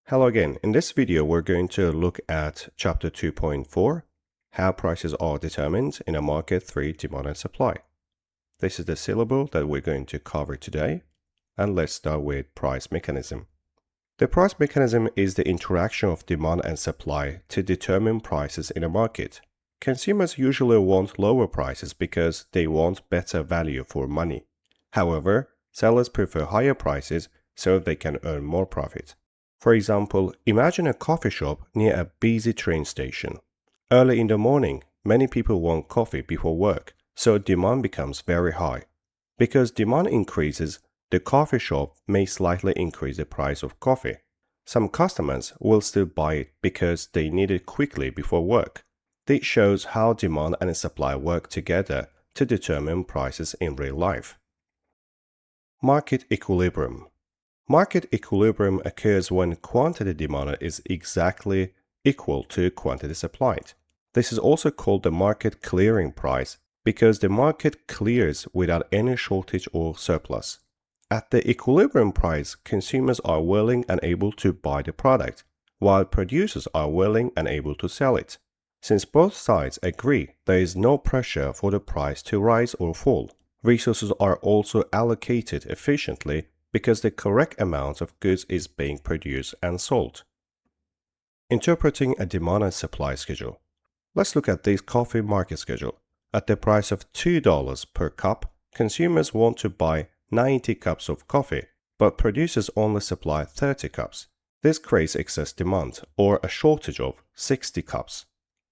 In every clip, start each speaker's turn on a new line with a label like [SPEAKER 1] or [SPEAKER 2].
[SPEAKER 1] Hello again. In this video, we're going to look at Chapter 2.4, How Prices Are Determined in a Market through Demand and Supply. This is the syllable that we're going to cover today, and let's start with price mechanism. The price mechanism is the interaction of demand and supply to determine prices in a market. Consumers usually want lower prices because they want better value for money. However, sellers prefer higher prices so they can earn more profit. For example, imagine a coffee shop near a busy train station. Early in the morning, many people want coffee before work, so demand becomes very high. Because demand increases, the coffee shop may slightly increase the price of coffee. Some customers will still buy it because they need it quickly before work. This shows how demand and supply work together to determine prices in real life. Market equilibrium. Market equilibrium occurs when quantity demanded is exactly equal to quantity supplied. This is also called the market clearing price because the market clears without any shortage or surplus. At the equilibrium price, consumers are willing and able to buy the product, while producers are willing and able to sell it. Since both sides agree, there is no pressure for the price to rise or fall. Resources are also allocated efficiently because the correct amount of goods is being produced and sold. Interpreting a demand and supply schedule. Let's look at this coffee market schedule. At the price of $2 per cup, consumers want to buy 90 cups of coffee, but producers only supply 30 cups. This creates excess demand, or a shortage of 60 cups.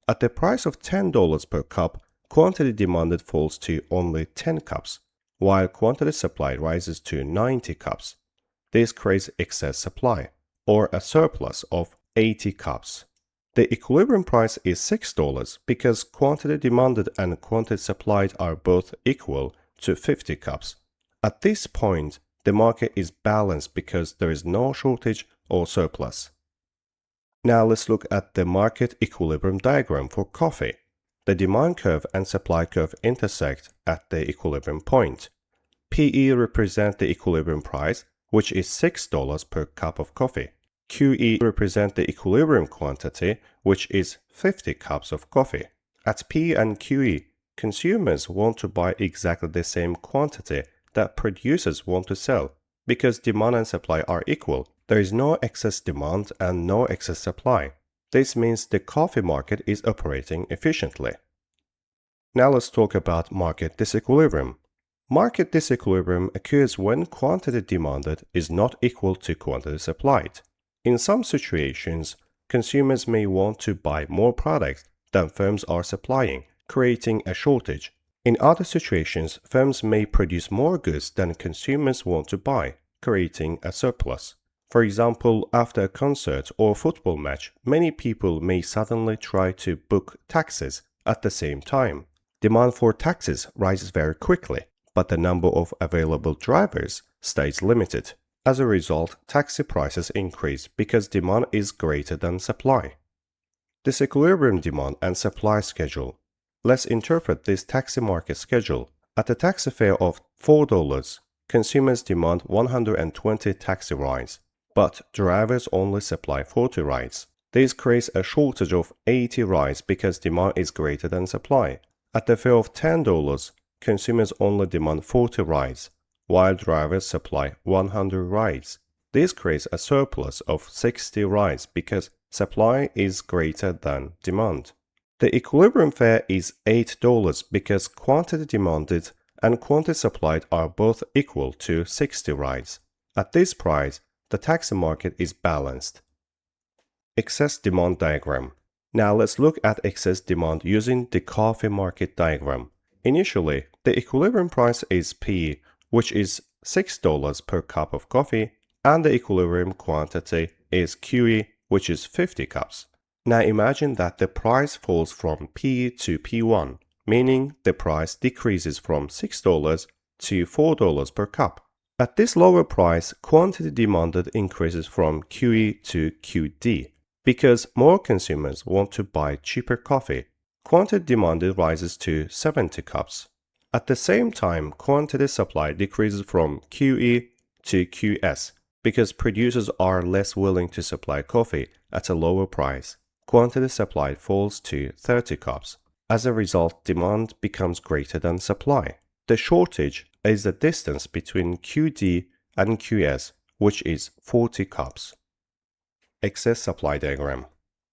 [SPEAKER 1] At the price of $10 per cup, quantity demanded falls to only 10 cups, while quantity supplied rises to 90 cups. This creates excess supply, or a surplus of 80 cups. The equilibrium price is $6 because quantity demanded and quantity supplied are both equal to 50 cups. At this point, the market is balanced because there is no shortage or surplus. Now let's look at the market equilibrium diagram for coffee. The demand curve and supply curve intersect at the equilibrium point. PE represents the equilibrium price, which is $6 per cup of coffee. QE represents the equilibrium quantity, which is 50 cups of coffee. At PE and QE, consumers want to buy exactly the same quantity that producers want to sell. Because demand and supply are equal, there is no excess demand and no excess supply. This means the coffee market is operating efficiently. Now let's talk about market disequilibrium. Market disequilibrium occurs when quantity demanded is not equal to quantity supplied. In some situations, consumers may want to buy more products than firms are supplying, creating a shortage. In other situations, firms may produce more goods than consumers want to buy, creating a surplus. For example, after a concert or football match, many people may suddenly try to book taxis at the same time. Demand for taxis rises very quickly, but the number of available drivers stays limited. As a result, taxi prices increase because demand is greater than supply. Disequilibrium demand and supply schedule. Let's interpret this taxi market schedule. At a taxi fare of $4, consumers demand 120 taxi rides, but drivers only supply 40 rides. This creates a shortage of 80 rides because demand is greater than supply. At the fare of $10, consumers only demand 40 rides, while drivers supply 100 rides. This creates a surplus of 60 rides because supply is greater than demand. The equilibrium fare is $8 because quantity demanded and quantity supplied are both equal to 60 rides. At this price, the taxi market is balanced. Excess demand diagram. Now let's look at excess demand using the coffee market diagram. Initially, the equilibrium price is P, which is $6 per cup of coffee, and the equilibrium quantity is QE, which is 50 cups. Now imagine that the price falls from P to P1, meaning the price decreases from $6 to $4 per cup. At this lower price, quantity demanded increases from QE to QD. Because more consumers want to buy cheaper coffee, quantity demanded rises to 70 cups. At the same time, quantity supply decreases from QE to QS, because producers are less willing to supply coffee at a lower price. Quantity supplied falls to 30 cups. As a result, demand becomes greater than supply. The shortage is the distance between QD and QS, which is 40 cups. Excess supply diagram.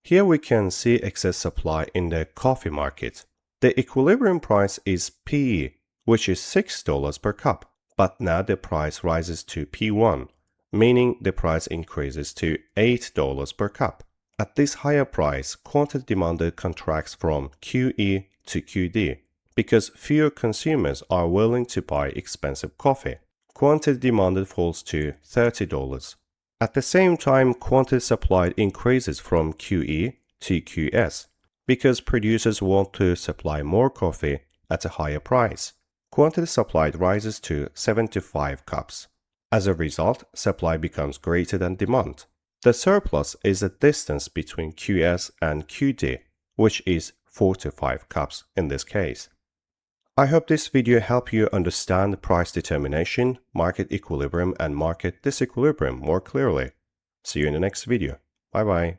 [SPEAKER 1] Here we can see excess supply in the coffee market. The equilibrium price is PE, which is $6 per cup, but now the price rises to P1, meaning the price increases to $8 per cup. At this higher price, quantity demanded contracts from QE to QD because fewer consumers are willing to buy expensive coffee. Quantity demanded falls to $30. At the same time, quantity supplied increases from QE to QS because producers want to supply more coffee at a higher price. Quantity supplied rises to 75 cups. As a result, supply becomes greater than demand. The surplus is the distance between QS and QD, which is 45 cups in this case. I hope this video helped you understand price determination, market equilibrium, and market disequilibrium more clearly. See you in the next video. Bye bye.